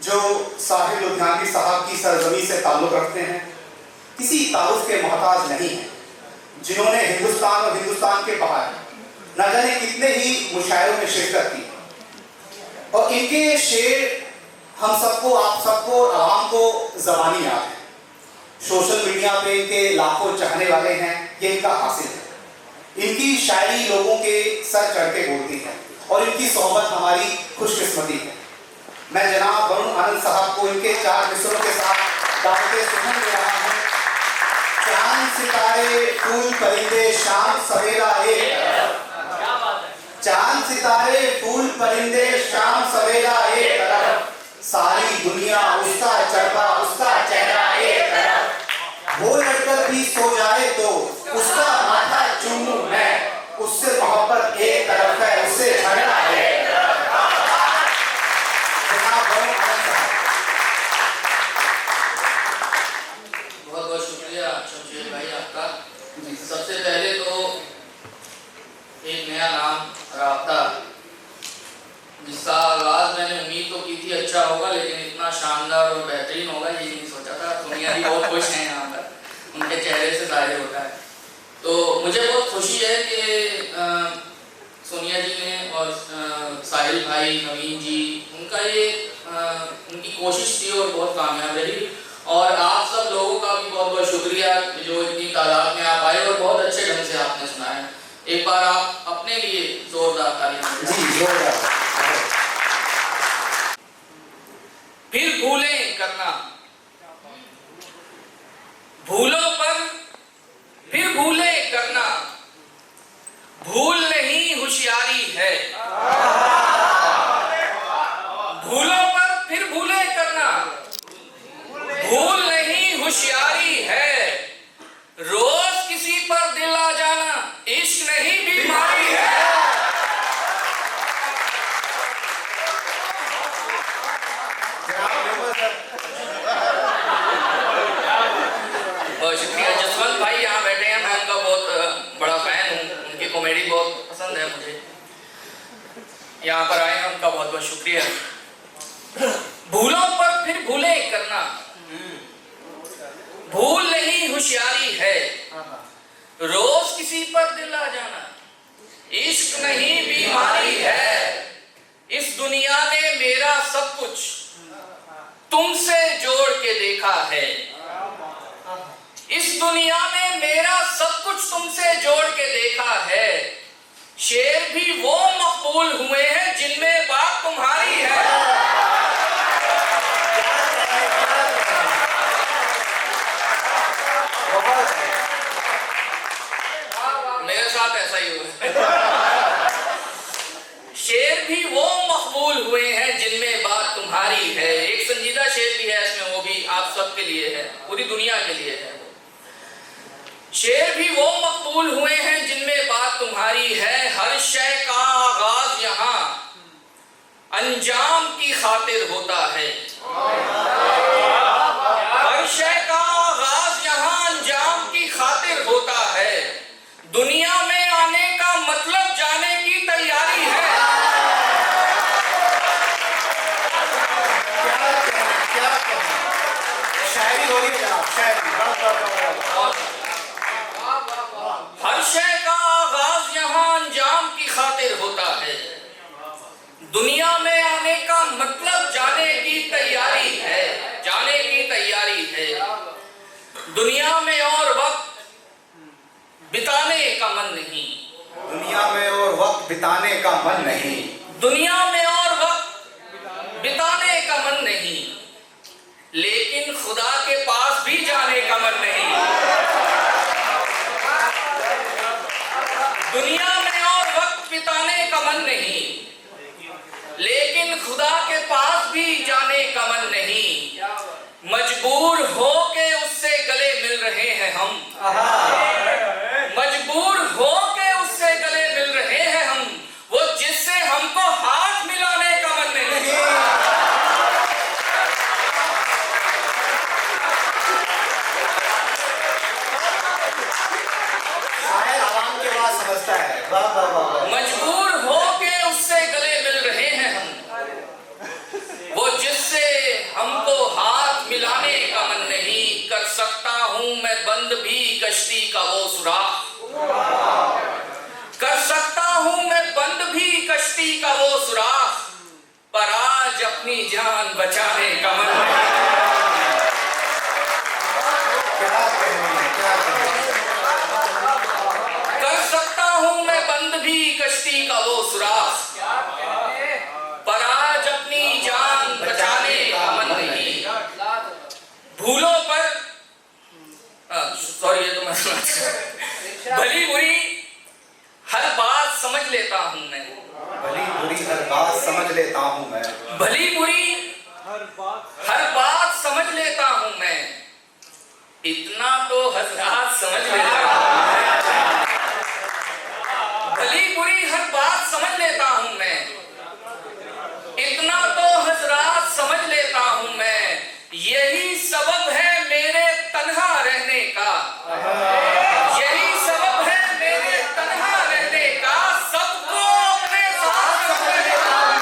जो साहिब लुधियानवी साहब की सरजमी से ताल्लुक़ रखते हैं, किसी तारुफ के मोहताज नहीं हैं, जिन्होंने हिंदुस्तान और हिंदुस्तान के बाहर न जाने कितने ही मुशायरों में शिरकत की। और इनके शेर हम सबको, आप सबको, आवाम को ज़बानी याद है। सोशल मीडिया पे इनके लाखों चाहने वाले हैं, ये इनका हासिल है। इनकी शायरी लोगों के सर चढ़ के बोलती है और इनकी सोहबत हमारी खुशकिस्मती है। मैं जनाब वरुण आनंद साहब को इनके 4 मिसरों के साथ दावत सुखन दे रहा हूँ। चांद सितारे फूल परिंदे शाम सवेरा एक तरफ, चांद सितारे फूल परिंदे शाम सवेरा एक तरफ, सारी दुनिया उसका चढ़ा उसका चेहरा एक तरफ, वो लड़कर भी सो जाए तो उसका माथा चूमूं मैं, उससे मोहब्बत एक तरफ है, उससे झगड़ा है। बहुत बहुत शुक्रिया शमशेर भाई आपका। सबसे पहले तो एक नया नाम राब्ता, जिसका आगाज मैंने उम्मीद तो की थी अच्छा होगा, लेकिन इतना शानदार और बेहतरीन होगा ये नहीं सोचा था। सोनिया जी बहुत खुश हैं यहाँ पर, उनके चेहरे से जाहिर होता है। तो मुझे बहुत खुशी है कि सोनिया जी ने और साहिल भाई, नवीन जी, उनका ये उनकी कोशिश थी और बहुत कामयाब रही। और आप सब लोगों का भी बहुत बहुत शुक्रिया जो इतनी तादाद में आप आए और बहुत अच्छे ढंग से आपने सुनाया। एक बार आप अपने लिए जोरदार तालियां। जी जोरदार। फिर भूलें करना, भूलों पर फिर भूलें करना, भूल नहीं होशियारी है। भूलों पर फिर भूलें करना, भूल नहीं होशियारी है। रोज किसी पर दिल आ जाना इश्क नहीं बीमारी है। बहुत शुक्रिया। जसवंत भाई यहाँ बैठे हैं, मैं उनका बहुत बड़ा फैन हूँ, उनकी कॉमेडी बहुत पसंद है मुझे। यहाँ पर आए हैं, उनका बहुत बहुत शुक्रिया। भूलों पर फिर भूलें करना, भूल नहीं होशियारी है। रोज किसी पर दिल आ जाना इश्क नहीं बीमारी है। इस दुनिया ने मेरा सब कुछ तुमसे जोड़ के देखा है। इस दुनिया में मेरा सब कुछ तुमसे जोड़ के देखा है। शेर भी वो मकबूल हुए हैं जिनमें बात तुम्हारी है। मेरे साथ ऐसा ही हुआ। शेर भी वो मकबूल हुए हैं जिनमें बात तुम्हारी है। एक संजीदा शेर भी है इसमें, वो भी आप सबके लिए है, पूरी दुनिया के लिए है। शेर भी वो मकबूल हुए हैं जिनमें बात तुम्हारी है। हर शय का आगाज यहाँ अंजाम की खातिर होता है। हर शय का आगाज यहाँ अंजाम की खातिर होता है। दुनिया में आने का मतलब जाने की तैयारी है। क्या शायरी हो रही है जनाब, शायरी। हर शय का आगाज यहाँ अंजाम की खातिर होता है। दुनिया में आने का मतलब जाने की तैयारी है, जाने की तैयारी है। दुनिया में और वक्त बिताने का मन नहीं, दुनिया में और वक्त बिताने का मन नहीं, दुनिया में और वक्त बिताने का मन नहीं, लेकिन खुदा के पास भी जाने का मन नहीं। दुनिया में और वक्त बिताने का मन नहीं, लेकिन खुदा के पास भी जाने का मन नहीं। मजबूर हो के उससे गले मिल रहे हैं हम, मजबूर हो के उससे गले मिल रहे हैं हम, वो जिससे हमको हाथ मिलाने का मन नहीं। शायद आवाम के बात समझता है। वाह वाह वाह। मजबूर हो के उससे गले मिल रहे हैं हम, कश्ती का वो सुराख, कर सकता हूं मैं बंद भी कश्ती का वो सुराख, पर आज अपनी जान बचाने का मन नहीं। कर सकता हूं मैं बंद भी कश्ती का वो सुराख, पर आज अपनी जान बचाने का मन नहीं। भूलों पर सॉरी ये तो मैं भली बुरी हर बात समझ लेता हूं मैं, भली बुरी हर बात समझ लेता हूं मैं, भली बुरी हर बात समझ लेता हूं मैं, इतना तो हजरात समझ लेता हूं। भली बुरी हर बात समझ लेता हूं मैं, इतना तो हजरात समझ लेता हूं मैं, यही सबब है मेरे तन्हा रहने का, यही सबब है मेरे तन्हा रहने का, सबको अपने साथ समझ लेता हूं।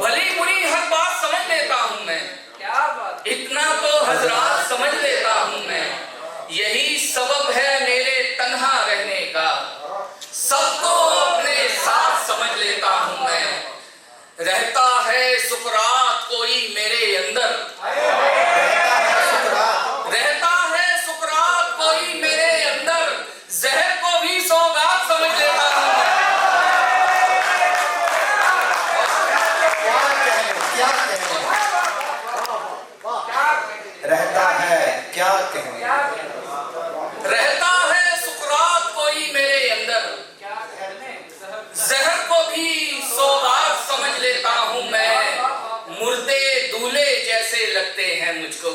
भली बुरी हर बात समझ लेता हूं मैं, इतना तो हजरात समझ लेता हूं मैं, यही सबब है मेरे तन्हा रहने का, सबको अपने साथ समझ लेता हूं मैं। रहता है सुकरात कोई मेरे अंदर, रहता है सुकरात कोई मेरे अंदर, जहर को भी सौगात समझ लेता हूं मैं। रहता है क्या कहने, रहता है सुकरात कोई मेरे अंदर, जहर को भी सौगात समझ लेता हूं मैं, मुर्दे दूल्हे जैसे लगते हैं मुझको,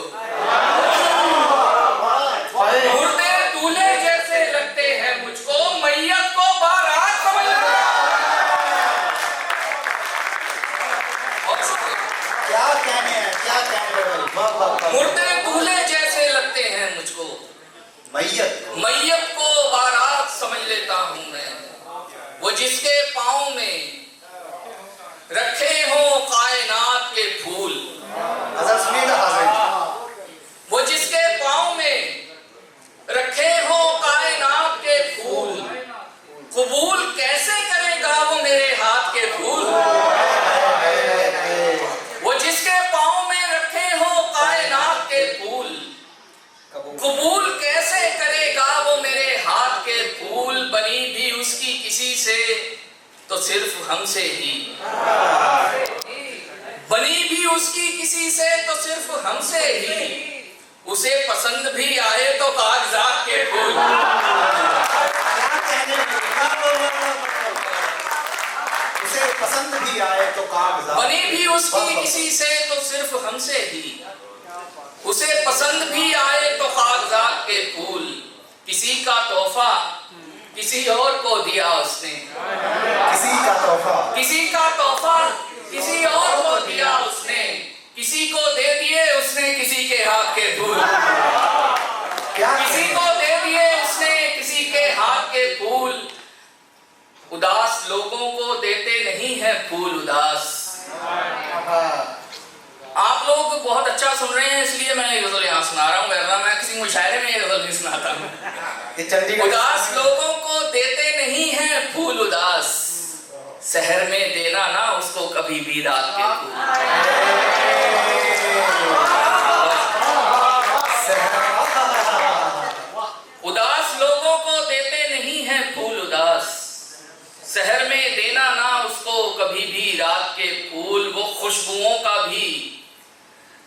मुर्दे दूल्हे जैसे लगते हैं मुझको, मैयत को बारात समझ लेता हूं। क्या कहने हैं, क्या कहने हैं, मुर्दे दूल्हे जैसे लगते हैं मुझको, मैयत को बारात समझ लेता हूं मैं, वो जिसके पांव में रखे हो कायनात के फूल, वो जिसके पांव में रखे हो कायनात के फूल, कबूल कैसे करेगा वो मेरे हाथ के फूल, वो जिसके पांव में रखे हो कायनात के फूल, कबूल कैसे करेगा वो मेरे हाथ के फूल, बनी भी उसकी किसी से तो सिर्फ हमसे ही, बनी भी उसकी किसी से तो सिर्फ हमसे ही, उसे पसंद भी आए तो कागजात के फूल, उसे पसंद भी आए तो कागजात, बनी भी उसकी किसी से तो सिर्फ हमसे ही, उसे पसंद भी आए तो कागजात के फूल, किसी का तोहफा किसी और को दिया उसने, किसी का तोहफा किसी का तोहफा किसी और को दिया उसने, किसी को दे दिए उसने किसी के हाथ के फूल, किसी को दे दिए उसने किसी के हाथ के फूल, उदास लोगों को देते नहीं है फूल उदास। आप लोग बहुत अच्छा सुन रहे हैं इसलिए मैं ये गजल यहाँ सुना रहा हूँ, वरना मैं किसी मुशायरे में ये गजल नहीं सुनाता। उदास लोगों को देते नहीं है फूल उदास, शहर में देना ना उसको कभी भी रात के फूल, उदास लोगों को देते नहीं है फूल उदास, शहर में देना ना उसको कभी भी रात के फूल, वो खुशबुओं का भी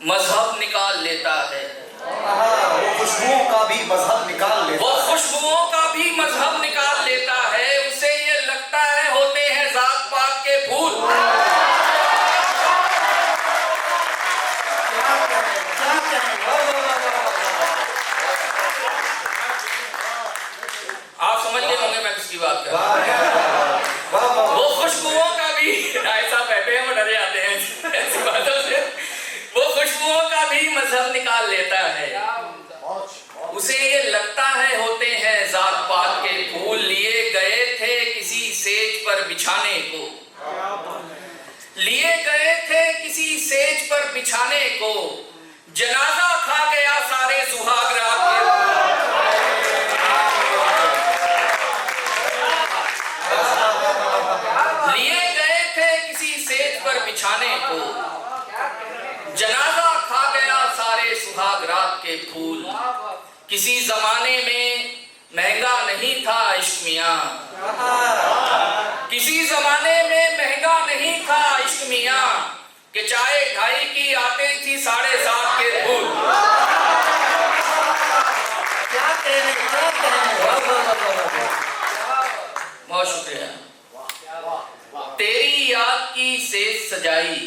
मजहब निकाल लेता है, वो खुशबुओं का भी मजहब निकाल लेता, वो खुशबुओं का भी मजहब निकाल लेता है, उसे ये लगता है होते हैं जात पात के फूल। आप समझ गए होंगे मैं किसकी बात कर रहा हूं। वो खुशबुओं का भी, राय साहब बैठे हैं वो डरे आते हैं ऐसी बातों से, वो खुशबुओं का भी मजहब निकाल लेता है, उसे ये लगता है होते हैं जात पात के फूल, लिए गए थे किसी सेज पर बिछाने किसी जमाने में महंगा नहीं था इश्क मियां, किसी जमाने में महंगा नहीं था इश्क मियां, कि चाय 2.5 की आती थी 7.5 के फूल। बहुत शुक्रिया। तेरी याद की सेज सजाई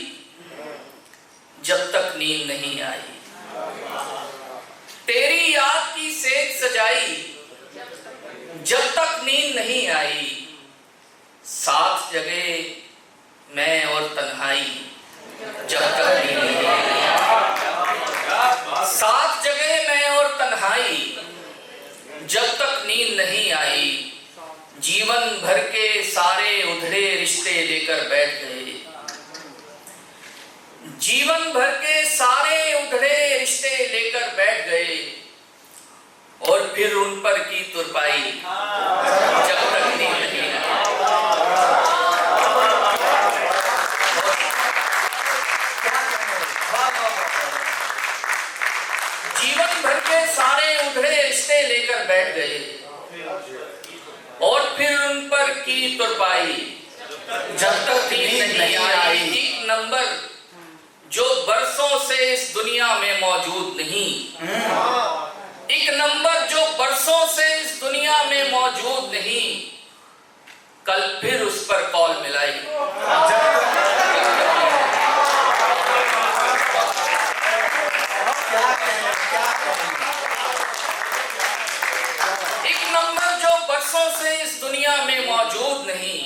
जब तक नींद नहीं आई, तेरी याद की सेज सजाई जब तक नींद नहीं आई, साथ जगह मैं और तन्हाई जब तक नींद नहीं आई, साथ जगह मैं और तन्हाई जब तक नींद नहीं आई, जीवन भर के सारे उधड़े रिश्ते लेकर बैठ गए, जीवन भर के सारे उधड़े रिश्ते लेकर बैठ गए, और फिर उन पर की तुरपाई जब तक नींद नहीं आई। जीवन भर के सारे उधड़े रिश्ते लेकर बैठ गए, और फिर उन पर की तुरपाई जब तक नींद नहीं आई। एक नंबर जो बरसों से इस दुनिया में मौजूद नहीं, एक नंबर जो बरसों से इस दुनिया में मौजूद नहीं, कल फिर उस पर कॉल मिलाई। एक नंबर जो बरसों से इस दुनिया में मौजूद नहीं,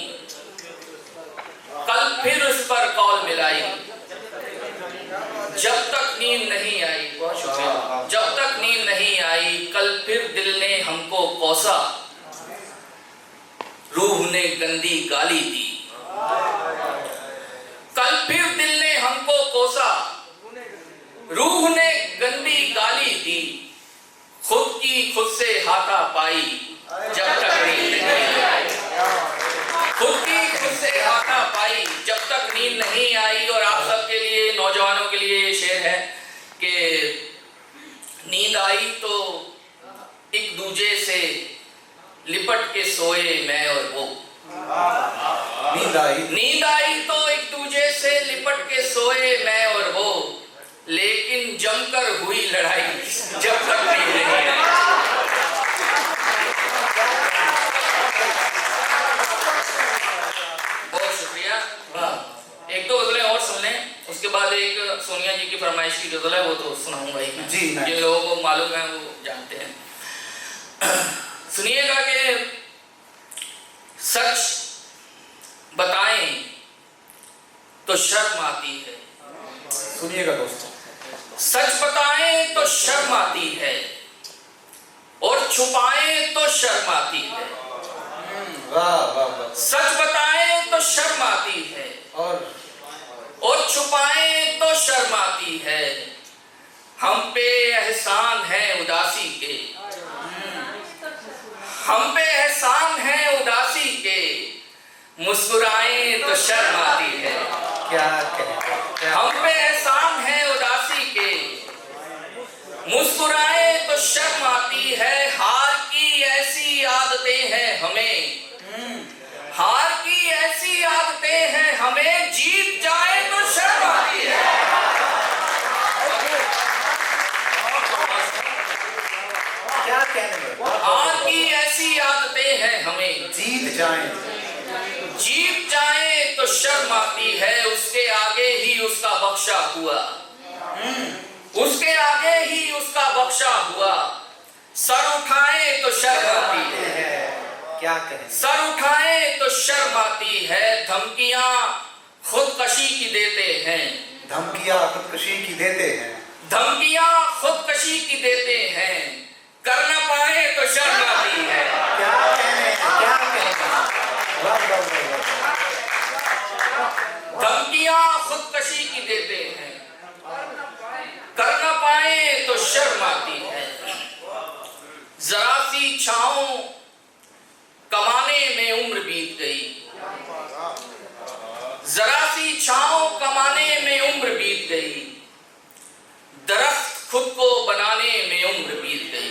कल फिर उस पर कॉल मिलाई जब तक नींद नहीं आई। बहुत शुक्रिया। जब तक नींद नहीं आई, कल फिर दिल ने हमको कोसा, रूह ने गंदी गाली दी। कल फिर दिल ने हमको कोसा, रूह ने गंदी गाली दी, खुद की खुद से हाथापाई जब तक नींद नहीं आई, खुद की खुद से हाथापाई जब तक नींद नहीं आई। और आप सबके लिए, नौजवानों के लिए ये शेर है कि नींद आई तो एक दूजे से लिपट के सोए मैं और वो। नींद आई तो एक दूजे से लिपट के सोए मैं और वो, लेकिन जमकर हुई लड़ाई जब तक नींद नहीं आई। बहुत शुक्रिया। एक दो गजलें और सुन लें, उसके बाद एक सोनिया जी की फरमाइश की गजल है, वो तो सुनाऊंगा ही मैं। जिन लोगों को मालूम है वो जानते हैं। सुनिएगा कि सच बताएं तो शर्म आती है। सुनिएगा दोस्तों, सच बताएं तो शर्म आती है, और छुपाएं तो शर्म आती है। वाह वाह वाह। सच बताएं तो शर्म आती है, और छुपाएं तो शर्म आती है। हम पे एहसान है उदासी के, हम पे एहसान है उदासी के, मुस्कुराएं तो शर्म आती है। क्या कहते हैं? हम पे एहसान है उदासी के, मुस्कुराएं तो शर्म आती है। हार की ऐसी आदतें हैं हमें, हार की ऐसी आदतें हैं हमें, जीत जाए तो शर्म आती है। क्या कहने? हार की ऐसी आदतें हैं हमें, जीत जाए तो शर्म आती है। उसके आगे ही उसका बख्शा हुआ, उसके आगे ही उसका बख्शा हुआ। सर उठाए तो शर्म आती है। क्या कहें? सर उठाए तो शर्म आती है। धमकियां खुदकशी की देते हैं, धमकियां खुदकशी की देते हैं, धमकियां खुदकशी की देते हैं। कर न पाए तो शर्म आती है। क्या कहने? क्या कहने? वाह वाह वाह। धमकियां खुदकशी की देते हैं, कर न पाए तो शर्म आती है। जरा सी छांव कमाने में उम्र बीत गई, जरा सी छांव कमाने में उम्र बीत गई। दरख्त खुद को बनाने में उम्र बीत गई।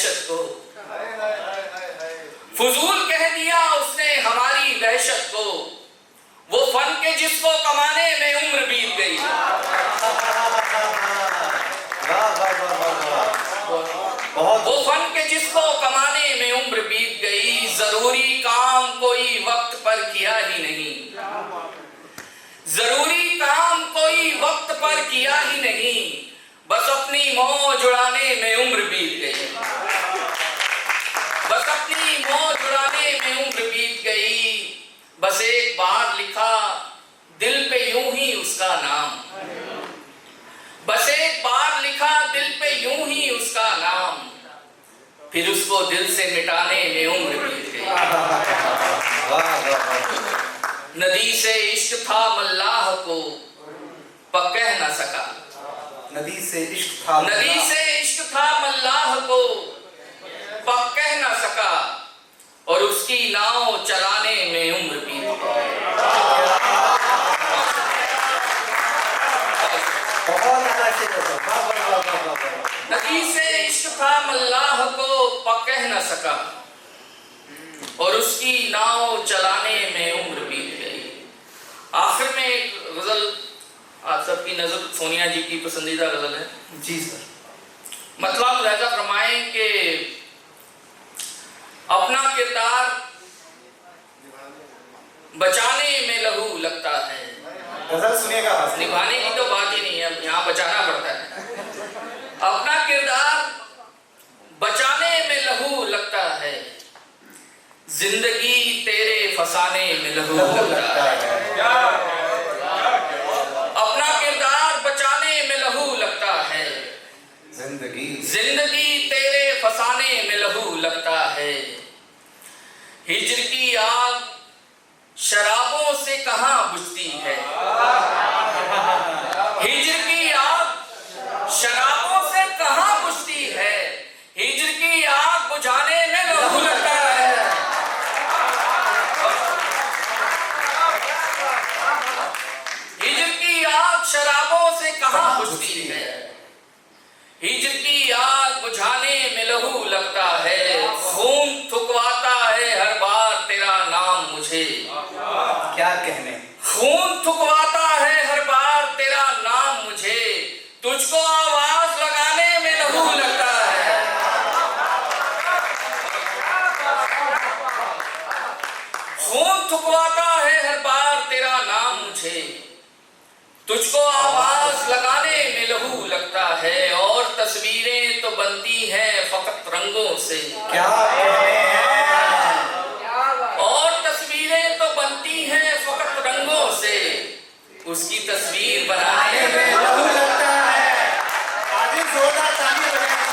वहशत को, फजूल कह दिया उसने हमारी वहशत को, वो फन के जिसको कमाने में उम्र बीत गई। वो फन के जिसको कमाने में उम्र बीत गई, जरूरी काम कोई वक्त पर किया ही नहीं, जरूरी काम कोई वक्त पर किया ही नहीं, बस अपनी मौज उड़ाने में उम्र बीत गई, बस अपनी मौज उड़ाने में उम्र बीत गई। बस एक बार लिखा दिल पे यूं ही उसका नाम, बस एक बार लिखा दिल पे यूं ही उसका नाम, फिर उसको दिल से मिटाने में उम्र बीत गई। नदी से इश्क था मल्लाह को पर कह न सका, नदी से इश्क था, नदी से इश्क था मल्लाह को पर कह न सका, और उसकी नाव चलाने में उम्र बीत गई। नदी से इश्क था मल्लाह को पर कह न सका, और उसकी नाव चलाने में उम्र बीत गई। आखिर में एक गजल, आप सबकी नजर सोनिया जी की पसंदीदा गजल है। जी सर। मतलब लहजा फरमाएं कि अपना किरदार बचाने में लहू लगता है, गजल सुनिएगा, निभाने की तो बात ही नहीं है, यहाँ बचाना पड़ता है। अपना किरदार बचाने में लहू लगता है, जिंदगी तेरे फसाने में लहू लगता है। अपना किरदार बचाने में लहू लगता है, जिंदगी तेरे फसाने में लहू लगता है। हिज्र की आग शराबों से कहां बुझती है, हिज्र की आग शराबों से कहां बुझती है, हिज्र की आग बुझाने में लहू लगता है। हिज्र की आग शराबों से कहां बुझती है, हिज्र की आग बुझाने में लहू लगता है। खून थुकवाता है हर बार तेरा नाम मुझे, क्या कहने, खून थुकवाता है हर बार तेरा नाम मुझे, तुझको आवाज लगाने में लहू लगता है। खून थुकवाता है हर बार तेरा नाम मुझे, तुझको आवाज लगाने में लहू लगता है। और तस्वीरें तो बनती हैं फकत रंगों से, क्या कहने हैं, और तस्वीरें तो बनती हैं फकत रंगों से, उसकी तस्वीर बनाने में लहू लगता है। आगे जोरदार ताली बजाएं।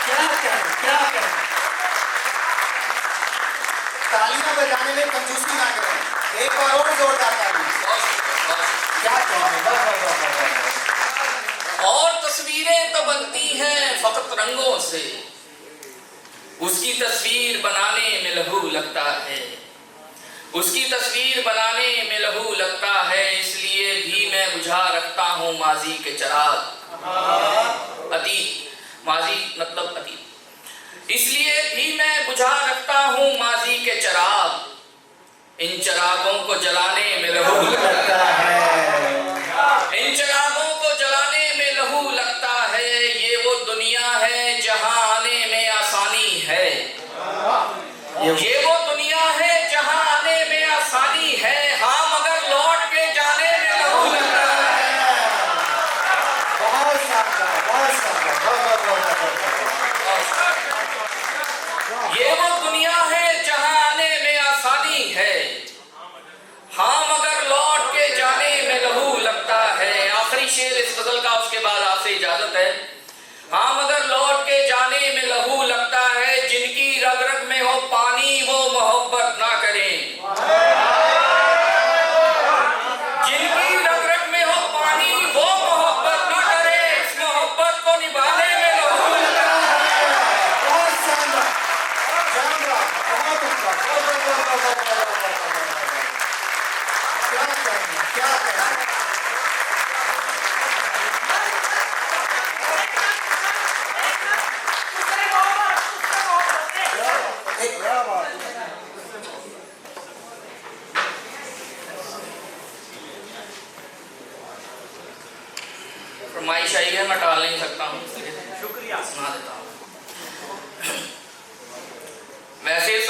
क्या कहें, क्या कहें, तालियां बजाने में कंजूसी ना करें, एक बार और जोरदार ताली। क्या कहें, और तस्वीरें तो बनती हैं फकत रंगों से, उसकी तस्वीर बनाने में लहू लगता है, उसकी तस्वीर बनाने में लहू लगता है। इसलिए भी मैं बुझा रखता हूँ माजी के चिराग, अतीत, माजी मतलब अतीत, इसलिए भी मैं बुझा रखता हूँ माजी के चिराग, इन चिरागों को जलाने में लहू लगता है, इन चिरागों को जलाने में लहू लगता है। ये वो दुनिया है जहां आने में आसानी है, ये वो दुनिया है जहां आने में आसानी है, हाँ मगर लौट के जाने में लहू लगता है। बहुत शानदार, बहुत शानदार। ये वो दुनिया है जहां आने में आसानी है, हाँ मगर लौट के जाने में लहू लगता है। आखिरी शेर इस गजल का, उसके बाद आपसे इजाजत है। हाँ मगर लौट के जाने में लहू लगता है, जिनकी रग रग में हो पानी वो मोहब्बत ना करें, जिनकी रग रग में हो पानी वो मोहब्बत ना करें, इस मोहब्बत को निभाने में लहू लगता है। बहुत शानदार, शानदार, बहुत अच्छा, बहुत क्या कहें, क्या कहें।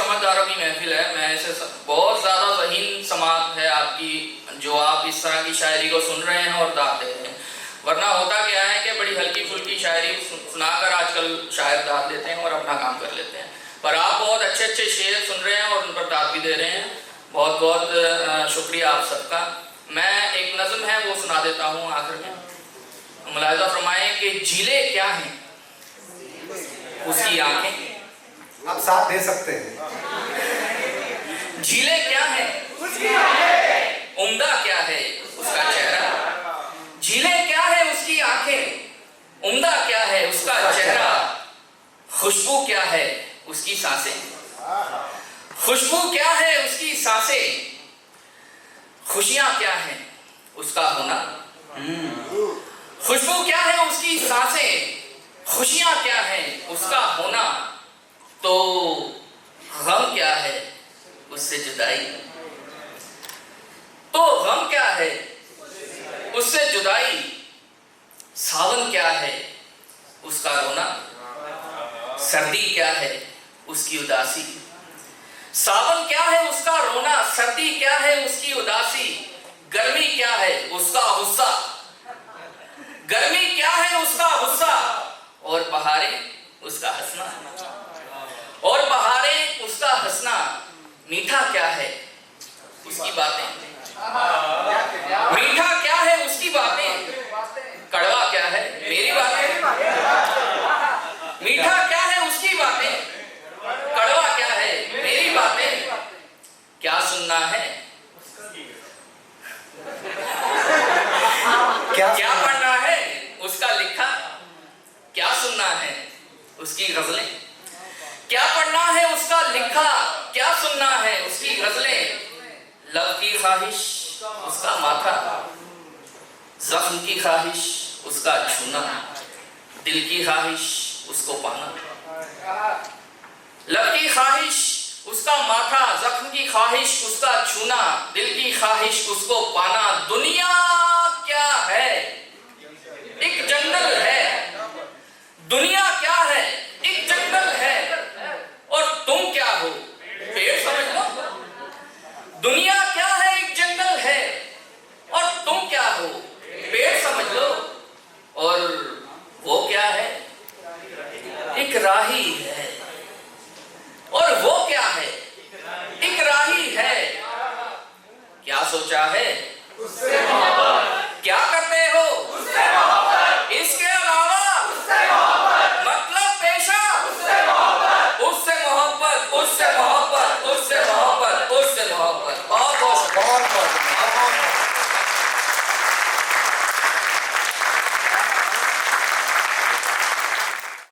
समझदारों की महफिल है। मैं ऐसे बहुत ज़्यादा ज़हीन समात है आपकी, जो आप इस तरह की शायरी को सुन रहे हैं और दाद दे रहे हैं। वरना होता क्या है कि बड़ी हल्की फुल्की शायरी सुनाकर आजकल शायर दाद देते हैं और अपना काम कर लेते हैं, पर आप बहुत अच्छे अच्छे शेर सुन रहे हैं और उन पर दाद भी दे रहे हैं। बहुत बहुत शुक्रिया आप सबका। मैं एक नज़म है वो सुना देता हूँ आखिर में। मुलाहिज़ा फरमाएं कि झीलें क्या हैं उसकी आंखें, आप साथ दे सकते हैं। झीलें क्या हैं उसकी आंखें, उम्दा क्या है उसका चेहरा। झीलें क्या है उसकी आंखें, उम्दा क्या है उसका चेहरा। खुशबू क्या है उसकी सांसें, खुशबू क्या है उसकी सांसें। खुशियां क्या है उसका होना, खुशबू क्या है उसकी सांसें। खुशियां क्या है उसका होना, तो गम क्या है उससे जुदाई, तो गम क्या है उससे जुदाई। सावन क्या है उसका रोना, सर्दी क्या है उसकी उदासी। सावन क्या है उसका रोना, सर्दी क्या है उसकी उदासी। गर्मी क्या है उसका गुस्सा, गर्मी क्या है उसका गुस्सा। और बहारें उसका हंसना, और बहारें उसका हंसना। मीठा क्या है उसकी बातें, मीठा क्या है उसकी बातें। कड़वा क्या है मेरी बातें, मीठा क्या है उसकी बातें। कड़वा क्या है मेरी बातें। क्या सुनना है, क्या पढ़ना है उसका लिखा। क्या सुनना है उसकी गजलें, क्या पढ़ना है उसका लिखा। क्या सुनना है उसकी गजलें। लब की ख्वाहिश उसका माथा, जख्म की ख्वाहिश उसका छूना। दिल की ख्वाहिश उसको पाना, लब की ख्वाहिश उसका माथा, जख्म की ख्वाहिश उसका छूना। दिल की ख्वाहिश उसको पाना। दुनिया क्या है एक जंगल है, दुनिया क्या है एक जंगल है, और तुम क्या हो पेड़ समझ लो। दुनिया क्या है एक जंगल है, और तुम क्या हो पेड़ समझ लो। और वो क्या है एक राही है, और वो क्या है एक राही है। क्या सोचा है उससे मोहब्बत, क्या करते हो उससे मोहब्बत। इसके अलावा उससे मोहब्बत, मतलब पेशा उससे मोहब्बत, उससे मोहब्बत, उससे